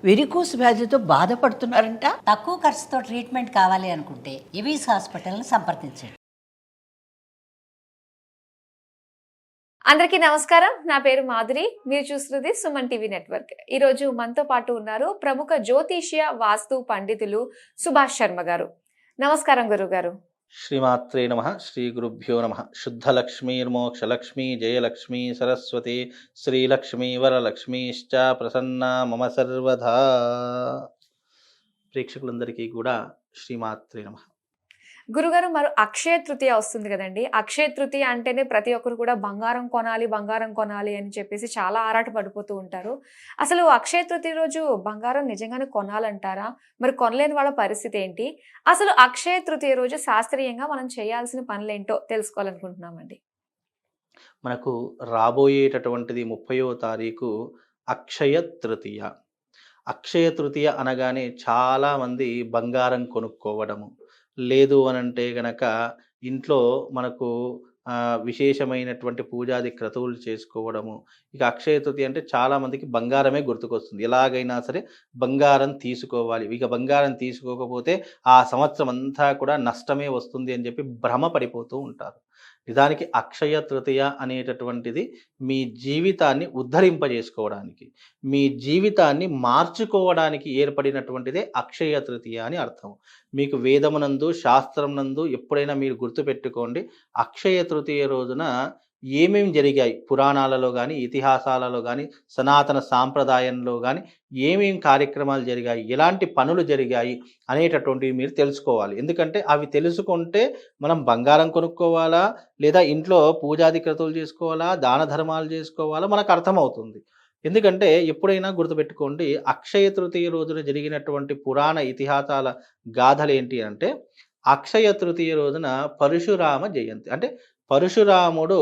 Varicose వ్యాధితో బాధపడుతున్నారంట. తక్కువ ఖర్చుతో ట్రీట్మెంట్ కావాలి అనుకుంటే ఎవిస్ హాస్పిటల్ని సంప్రదించండి. అందరికీ నమస్కారం. నా పేరు మాధురి. మీరు చూస్తున్నది సుమన్ టీవీ నెట్వర్క్. ఈ రోజు మనతో పాటు ఉన్నారు ప్రముఖ జ్యోతిష్య వాస్తు పండితులు సుభాష్ శర్మ గారు. నమస్కారం గురుగారు. శ్రీమాత్రే నమః. శ్రీ గురుభ్యో నమః. శుద్ధలక్ష్మీర్మోక్షలక్ష్మీ జయలక్ష్మీ సరస్వతి శ్రీలక్ష్మీ వరలక్ష్మీశ్చ ప్రసన్నా మమ సర్వదా. ప్రేక్షకులందరికీ కూడా శ్రీమాత్రే నమః. గురుగారు, మరి అక్షయ తృతీయ వస్తుంది కదండి. అక్షయ తృతీయ అంటేనే ప్రతి ఒక్కరు కూడా బంగారం కొనాలి అని చెప్పేసి చాలా ఆరాట పడిపోతూ ఉంటారు. అసలు అక్షయ తృతీయ రోజు బంగారం నిజంగానే కొనాలంటారా? మరి కొనలేని వాళ్ళ పరిస్థితి ఏంటి? అసలు అక్షయ తృతీయ రోజు శాస్త్రీయంగా మనం చేయాల్సిన పనులేంటో తెలుసుకోవాలనుకుంటున్నామండి. మనకు రాబోయేటటువంటిది 30వ తారీఖు అక్షయ తృతీయ. అక్షయ తృతీయ అనగానే చాలామంది బంగారం కొనుక్కోవడము, లేదు అనంటే గనక ఇంట్లో మనకు విశేషమైనటువంటి పూజాది క్రతువులు చేసుకోవడము. ఇక అక్షయ తృతీయ అంటే చాలామందికి బంగారమే గుర్తుకొస్తుంది. ఎలాగైనా సరే బంగారం తీసుకోవాలి, ఇక బంగారం తీసుకోకపోతే ఆ సంవత్సరం అంతా కూడా నష్టమే వస్తుంది అని చెప్పి భ్రమ పడిపోతూ ఉంటారు. నిజానికి అక్షయ తృతీయ అనేటటువంటిది మీ జీవితాన్ని ఉద్ధరింపజేసుకోవడానికి, మీ జీవితాన్ని మార్చుకోవడానికి ఏర్పడినటువంటిదే అక్షయ తృతీయ అని అర్థం. మీకు వేదమునందు శాస్త్రమునందు ఎప్పుడైనా మీరు గుర్తుపెట్టుకోండి, అక్షయ తృతీయ రోజున ఏమేమి జరిగాయి, పురాణాలలో కానీ ఇతిహాసాలలో కానీ సనాతన సాంప్రదాయంలో కానీ ఏమేమి కార్యక్రమాలు జరిగాయి, ఎలాంటి పనులు జరిగాయి అనేటటువంటివి మీరు తెలుసుకోవాలి. ఎందుకంటే అవి తెలుసుకుంటే మనం బంగారం కొనుక్కోవాలా, లేదా ఇంట్లో పూజాది క్రతువులు చేసుకోవాలా, దాన ధర్మాలు చేసుకోవాలా మనకు అర్థమవుతుంది. ఎందుకంటే ఎప్పుడైనా గుర్తుపెట్టుకోండి, అక్షయ తృతీయ రోజున జరిగినటువంటి పురాణ ఇతిహాసాల గాథలు ఏంటి అంటే, అక్షయ తృతీయ రోజున పరశురామ జయంతి, అంటే పరశురాముడు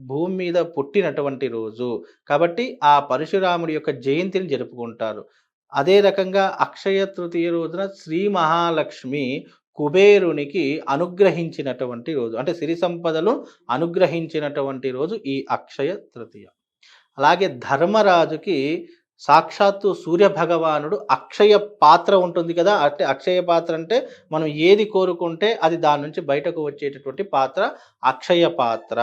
భూమి మీద పుట్టినటువంటి రోజు కాబట్టి ఆ పరశురాముడి యొక్క జయంతిని జరుపుకుంటారు. అదే రకంగా అక్షయ తృతీయ రోజున శ్రీ మహాలక్ష్మి కుబేరునికి అనుగ్రహించినటువంటి రోజు, అంటే సిరి సంపదలు అనుగ్రహించినటువంటి రోజు ఈ అక్షయ తృతీయ. అలాగే ధర్మరాజుకి సాక్షాత్తు సూర్య భగవానుడు అక్షయ పాత్ర ఉంటుంది కదా, అంటే అక్షయ పాత్ర అంటే మనం ఏది కోరుకుంటే అది దాని నుంచి బయటకు వచ్చేటటువంటి పాత్ర అక్షయ పాత్ర.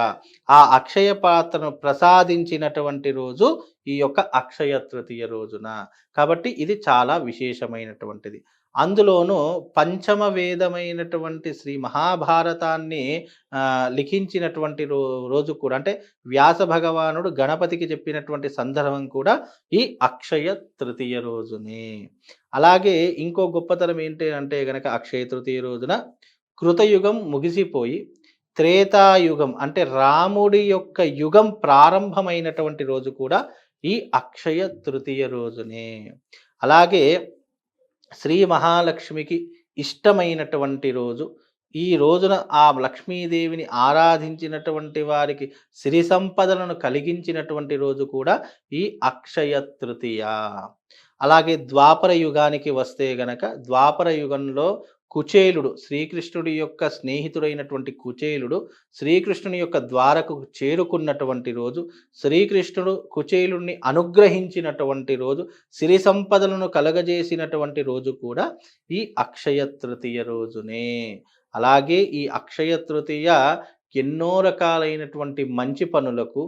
ఆ అక్షయ పాత్రను ప్రసాదించినటువంటి రోజు ఈ యొక్క అక్షయ తృతీయ రోజున. కాబట్టి ఇది చాలా విశేషమైనటువంటిది. అందులోనూ పంచమ వేదమైనటువంటి శ్రీ మహాభారతాన్ని లిఖించినటువంటి రోజు కూడా, అంటే వ్యాస భగవానుడు గణపతికి చెప్పినటువంటి సందర్భం కూడా ఈ అక్షయ తృతీయ రోజునే. అలాగే ఇంకో గొప్పతనం ఏంటి అంటే గనక అక్షయ తృతీయ రోజున కృతయుగం ముగిసిపోయి త్రేతాయుగం, అంటే రాముడి యొక్క యుగం ప్రారంభమైనటువంటి రోజు కూడా ఈ అక్షయ తృతీయ రోజునే. అలాగే శ్రీ మహాలక్ష్మికి ఇష్టమైనటువంటి రోజు, ఈ రోజున ఆ లక్ష్మీదేవిని ఆరాధించినటువంటి వారికి సిరి సంపదలను కలిగించినటువంటి రోజు కూడా ఈ అక్షయ తృతీయ. అలాగే ద్వాపర యుగానికి వస్తే గనక, ద్వాపర యుగంలో కుచేలుడు, శ్రీకృష్ణుడి యొక్క స్నేహితుడైనటువంటి కుచేలుడు శ్రీకృష్ణుని యొక్క ద్వారకు చేరుకున్నటువంటి రోజు, శ్రీకృష్ణుడు కుచేలుడిని అనుగ్రహించినటువంటి రోజు, సిరి సంపదలను కలగజేసినటువంటి రోజు కూడా ఈ అక్షయ తృతీయ రోజునే. అలాగే ఈ అక్షయ తృతీయ ఎన్నో రకాలైనటువంటి మంచి పనులకు,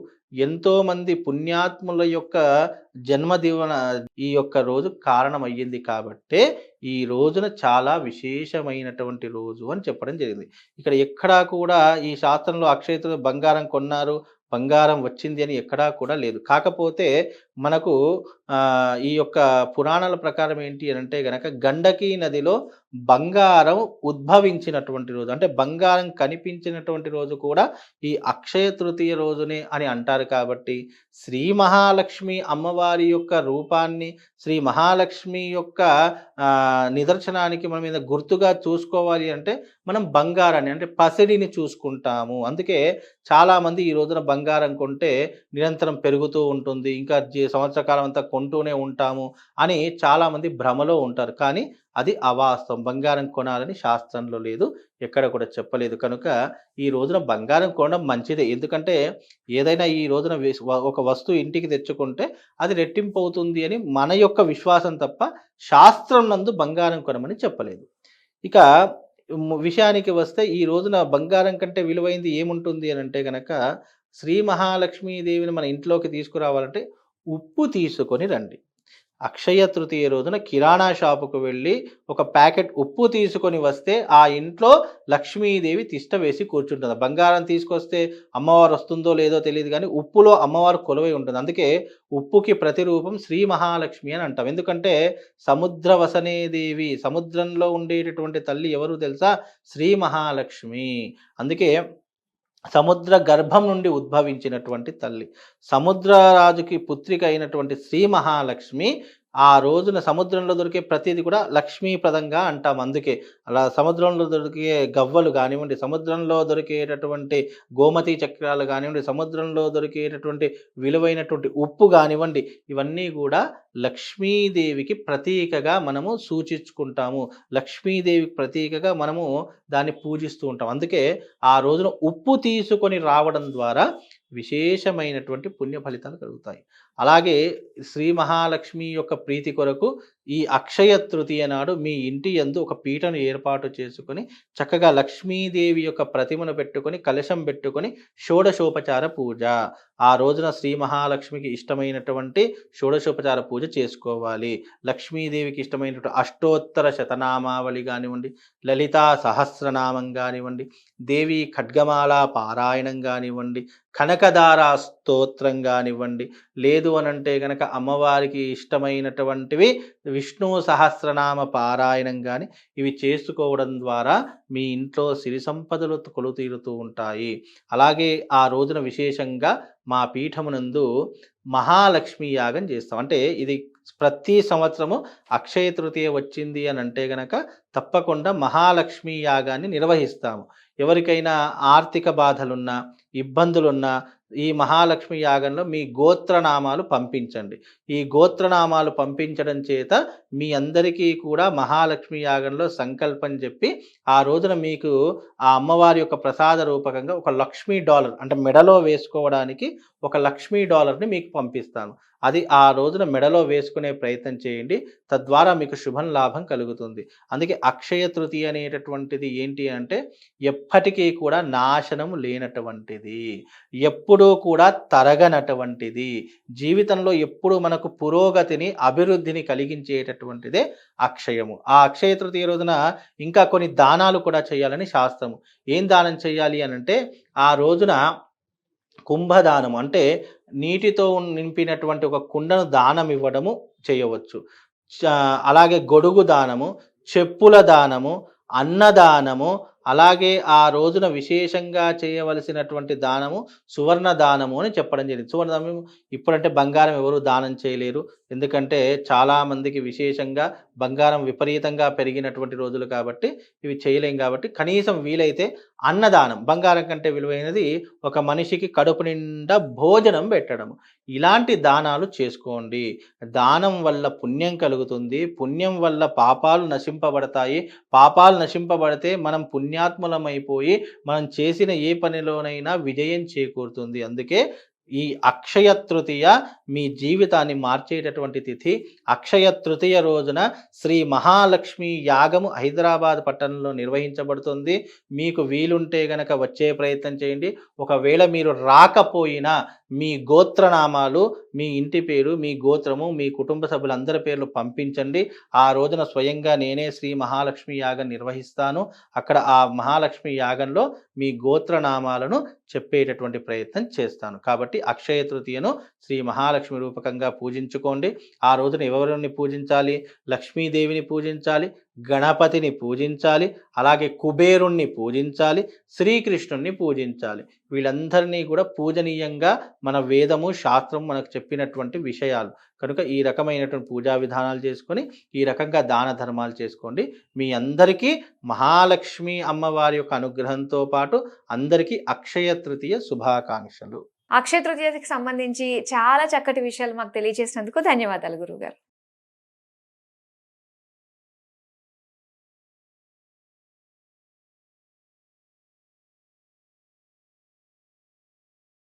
ఎంతోమంది పుణ్యాత్ముల యొక్క జన్మదివన ఈ యొక్క రోజు కారణమయ్యింది కాబట్టే ఈ రోజున చాలా విశేషమైనటువంటి రోజు అని చెప్పడం జరిగింది. ఇక్కడ ఎక్కడా కూడా ఈ శాస్త్రంలో అక్షయ తృతీయ బంగారం కొన్నారు, బంగారం వచ్చింది అని ఎక్కడా కూడా లేదు. కాకపోతే మనకు ఈ యొక్క పురాణాల ప్రకారం ఏంటి అని అంటే గనక, గండకీ నదిలో బంగారం ఉద్భవించినటువంటి రోజు, అంటే బంగారం కనిపించినటువంటి రోజు కూడా ఈ అక్షయ తృతీయ రోజునే అని అంటారు. కాబట్టి శ్రీ మహాలక్ష్మి అమ్మవారి యొక్క రూపాన్ని, శ్రీ మహాలక్ష్మి యొక్క నిదర్శనానికి మనం మీద గుర్తుగా చూసుకోవాలి అంటే మనం బంగారాన్ని, అంటే పసిడిని చూసుకుంటాము. అందుకే చాలామంది ఈ రోజున బంగారం కొంటే నిరంతరం పెరుగుతూ ఉంటుంది, ఇంకా సంవత్సర కాలం అంతా కొంటూనే ఉంటాము అని చాలామంది భ్రమలో ఉంటారు. కానీ అది అవాస్తవం. బంగారం కొనాలని శాస్త్రంలో లేదు, ఎక్కడ కూడా చెప్పలేదు. కనుక ఈ రోజున బంగారం కొనడం మంచిదే. ఎందుకంటే ఏదైనా ఈ రోజున ఒక వస్తువు ఇంటికి తెచ్చుకుంటే అది రెట్టింపు అవుతుంది అని మన యొక్క విశ్వాసం తప్ప శాస్త్రం నందు బంగారం కొనమని చెప్పలేదు. ఇక విషయానికి వస్తే ఈ రోజున బంగారం కంటే విలువైంది ఏముంటుంది అని అంటే గనక, శ్రీ మహాలక్ష్మీదేవిని మన ఇంట్లోకి తీసుకురావాలంటే ఉప్పు తీసుకొని రండి. అక్షయ తృతీయ రోజున కిరాణా షాపుకు వెళ్ళి ఒక ప్యాకెట్ ఉప్పు తీసుకొని వస్తే ఆ ఇంట్లో లక్ష్మీదేవి తిష్ట వేసి కూర్చుంటుంది. బంగారం తీసుకొస్తే అమ్మవారు వస్తుందో లేదో తెలియదు, కానీ ఉప్పులో అమ్మవారు కొలువై ఉంటుంది. అందుకే ఉప్పుకి ప్రతిరూపం శ్రీ మహాలక్ష్మి అని అంటాం. ఎందుకంటే సముద్ర వసనే దేవి, సముద్రంలో ఉండేటటువంటి తల్లి ఎవరు తెలుసా? శ్రీ మహాలక్ష్మి. అందుకే సముద్ర గర్భం నుండి ఉద్భవించినటువంటి తల్లి, సముద్రరాజుకి పుత్రిక అయినటువంటి శ్రీ మహాలక్ష్మి ఆ రోజున సముద్రంలో దొరికే ప్రతిదీ కూడా లక్ష్మీప్రదంగా అంటాం. అందుకే అలా సముద్రంలో దొరికే గవ్వలు కానివ్వండి, సముద్రంలో దొరికేటటువంటి గోమతి చక్రాలు కానివ్వండి, సముద్రంలో దొరికేటటువంటి విలువైనటువంటి ఉప్పు కానివ్వండి, ఇవన్నీ కూడా లక్ష్మీదేవికి ప్రతీకగా మనము సూచించుకుంటాము. లక్ష్మీదేవికి ప్రతీకగా మనము దాన్ని పూజిస్తూ ఉంటాం. అందుకే ఆ రోజున ఉప్పు తీసుకొని రావడం ద్వారా విశేషమైనటువంటి పుణ్య ఫలితాలు కలుగుతాయి. అలాగే శ్రీ మహాలక్ష్మి యొక్క ప్రీతి కొరకు ఈ అక్షయ తృతీయ నాడు మీ ఇంటి యందు ఒక పీటను ఏర్పాటు చేసుకొని చక్కగా లక్ష్మీదేవి యొక్క ప్రతిమను పెట్టుకొని కలశం పెట్టుకొని షోడశోపచార పూజ, ఆ రోజున శ్రీ మహాలక్ష్మికి ఇష్టమైనటువంటి షోడశోపచార పూజ చేసుకోవాలి. లక్ష్మీదేవికి ఇష్టమైనటువంటి అష్టోత్తర శతనామావళి కానివ్వండి, లలితా సహస్రనామం కానివ్వండి, దేవి ఖడ్గమాల పారాయణం కానివ్వండి, కనకదార స్తోత్రం కానివ్వండి, లేదు అనంటే గనక అమ్మవారికి ఇష్టమైనటువంటివి విష్ణు సహస్రనామ పారాయణం కానీ ఇవి చేసుకోవడం ద్వారా మీ ఇంట్లో సిరి సంపదలు కొలుతీరుతూ ఉంటాయి. అలాగే ఆ రోజున విశేషంగా మా పీఠమునందు మహాలక్ష్మి యాగం చేస్తాం. అంటే ఇది ప్రతి సంవత్సరము అక్షయ తృతీయ వచ్చింది అని అంటే గనక తప్పకుండా మహాలక్ష్మి యాగాన్ని నిర్వహిస్తాము. ఎవరికైనా ఆర్థిక బాధలున్నా, ఇబ్బందులున్నా ఈ మహాలక్ష్మి యాగంలో మీ గోత్రనామాలు పంపించండి. ఈ గోత్రనామాలు పంపించడం చేత మీ అందరికీ కూడా మహాలక్ష్మి యాగంలో సంకల్పం చెప్పి ఆ రోజున మీకు ఆ అమ్మవారి యొక్క ప్రసాద రూపకంగా ఒక $1,00,000 అంటే మెడలో వేసుకోవడానికి ఒక $1,00,000ని మీకు పంపిస్తాను. అది ఆ రోజున మెడలో వేసుకునే ప్రయత్నం చేయండి. తద్వారా మీకు శుభం లాభం కలుగుతుంది. అందుకే అక్షయ తృతీయ అనేటటువంటిది ఏంటి అంటే ఎప్పటికీ కూడా నాశనం లేనటువంటిది, ఎప్పుడూ కూడా తరగనటువంటిది, జీవితంలో ఎప్పుడు మనకు పురోగతిని అభివృద్ధిని కలిగించేటటువంటిదే అక్షయము. ఆ అక్షయ తృతీయ రోజున ఇంకా కొన్ని దానాలు కూడా చేయాలని శాస్త్రము. ఏం దానం చేయాలి అనంటే ఆ రోజున కుంభదానం అంటే నీటితో నింపినటువంటి ఒక కుండను దానం ఇవ్వడము చేయవచ్చు. అలాగే గొడుగు దానము, చెప్పుల దానము, అన్నదానము, అలాగే ఆ రోజున విశేషంగా చేయవలసినటువంటి దానము సువర్ణ దానము అని చెప్పడం జరిగింది. సువర్ణ దానం ఇప్పుడంటే బంగారం ఎవరు దానం చేయలేరు, ఎందుకంటే చాలామందికి విశేషంగా బంగారం విపరీతంగా పెరిగినటువంటి రోజులు కాబట్టి ఇవి చేయలేం. కాబట్టి కనీసం వీలైతే అన్నదానం, బంగారం కంటే విలువైనది ఒక మనిషికి కడుపు నిండా భోజనం పెట్టడం, ఇలాంటి దానాలు చేసుకోండి. దానం వల్ల పుణ్యం కలుగుతుంది, పుణ్యం వల్ల పాపాలు నశింపబడతాయి, పాపాలు నశింపబడితే మనం పుణ్యాత్ములమైపోయి మనం చేసిన ఏ పనిలోనైనా విజయం చేకూరుతుంది. అందుకే ఈ అక్షయ తృతీయ మీ జీవితాన్ని మార్చేటటువంటి తిథి. అక్షయ తృతీయ రోజున శ్రీ మహాలక్ష్మి యాగము హైదరాబాద్ పట్టణంలో నిర్వహించబడుతుంది. మీకు వీలుంటే గనక వచ్చే ప్రయత్నం చేయండి. ఒకవేళ మీరు రాకపోయినా మీ గోత్రనామాలు, మీ ఇంటి పేరు, మీ గోత్రము, మీ కుటుంబ సభ్యులందరి పేర్లు పంపించండి. ఆ రోజున స్వయంగా నేనే శ్రీ మహాలక్ష్మి యాగం నిర్వహిస్తాను. అక్కడ ఆ మహాలక్ష్మి యాగంలో మీ గోత్రనామాలను చెప్పేటటువంటి ప్రయత్నం చేస్తాను. కాబట్టి అక్షయ తృతీయను శ్రీ మహాలక్ష్మి రూపకంగా పూజించుకోండి. ఆ రోజున ఎవరిని పూజించాలి? లక్ష్మీదేవిని పూజించాలి, గణపతిని పూజించాలి, అలాగే కుబేరుణ్ణి పూజించాలి, శ్రీకృష్ణుణ్ణి పూజించాలి. వీళ్ళందరినీ కూడా పూజనీయంగా మన వేదము శాస్త్రం మనకు చెప్పినటువంటి విషయాలు కనుక ఈ రకమైనటువంటి పూజా విధానాలు చేసుకొని ఈ రకంగా దాన ధర్మాలు చేసుకోండి. మీ అందరికీ మహాలక్ష్మి అమ్మవారి యొక్క అనుగ్రహంతో పాటు అందరికీ అక్షయ తృతీయ శుభాకాంక్షలు. అక్షయ తృతీయకి సంబంధించి చాలా చక్కటి విషయాలు మాకు తెలియజేసినందుకు ధన్యవాదాలు గురువుగారు.